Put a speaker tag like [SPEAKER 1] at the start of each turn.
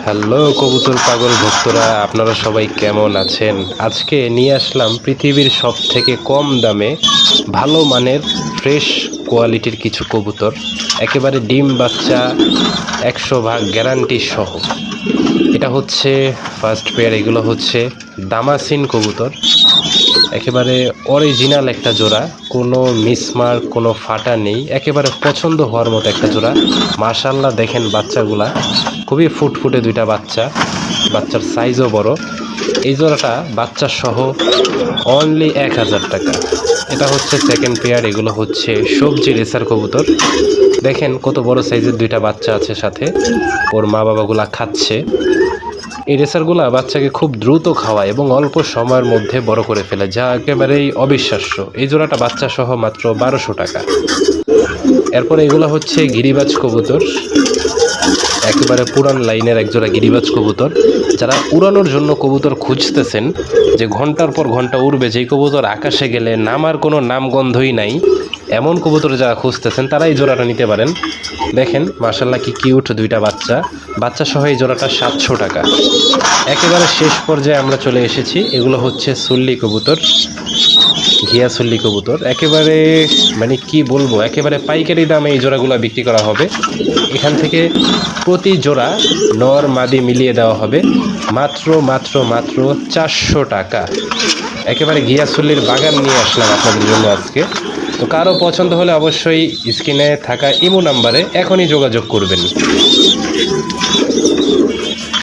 [SPEAKER 1] Hello কবুতর পাগল ভক্তরা, আপনারা সবাই কেমন আছেন? আজকে নিয়ে আসলাম পৃথিবীর সব থেকে কম দামে ভালো মানের ফ্রেশ কোয়ালিটির কিছু কবুতর, একেবারে ডিম বাচ্চা 100% গ্যারান্টি সহ। এটা হচ্ছে ফার্স্ট পেয়ার। এগুলো হচ্ছে দামাসিন কবুতর, একেবারে অরিজিনাল একটা জোড়া, কোনো মিসমার্ক কোনো ফাটা নেই, একেবারে পছন্দ হওয়ার মতো একটা জোড়া। মাশাআল্লাহ দেখেন বাচ্চাগুলা খুবই ফুটফুটে দুইটা বাচ্চা, বাচ্চার সাইজও বড়। এই জোড়াটা বাচ্চা সহ অনলি 1000 টাকা। এটা হচ্ছে সেকেন্ড পেয়ার। এগুলো হচ্ছে সবজি রেসার কবুতর, দেখেন কত বড় সাইজের দুইটা বাচ্চা আছে, সাথে ওর মা বাবাগুলা খাচ্ছে। এই রেসারগুলা বাচ্চাকে খুব দ্রুত খাওয়ায় এবং অল্প সময়ের মধ্যে বড় করে ফেলে, যা একেবারেই অবিশ্বাস্য। এই জোড়াটা বাচ্চা সহ মাত্র 1200 টাকা। এরপরে এগুলো হচ্ছে গিরিবাজ কবুতর, একেবারে পুরান লাইনের একজোড়া গিরিবাজ কবুতর। যারা উড়ানোর জন্য কবুতর খুঁজতেছেন, যে ঘন্টার পর ঘন্টা উড়বে, যেই কবুতর আকাশে গেলে নামার কোনো নামগন্ধই নাই, এমন কবুতর যারা খুঁজতেছেন তারা এই জোড়াটা নিতে পারেন। দেখেন মাশাআল্লাহ কি কিউট দুইটা বাচ্চা, বাচ্চা সহ এই জোড়াটা 700 টাকা। একেবারে শেষ পর্যায়ে আমরা চলে এসেছি। এগুলো হচ্ছে সুল্লি কবুতর, ঘিয়া সুল্লি কবুতর, একেবারে মানে কি বলবো, একেবারে পাইকারি দামে এই জোড়াগুলো বিক্রি করা হবে। এখান থেকে প্রতি জোড়া নর মাদি মিলিয়ে দেওয়া হবে মাত্র মাত্র মাত্র 400 টাকা। একেবারে ঘিয়া সুল্লির বাগান নিয়ে আসলাম আপনাদের জন্য আজকে। তো কারো পছন্দ হলে অবশ্যই স্ক্রিনে থাকা ইমো নাম্বারে এখনই যোগাযোগ করবেন।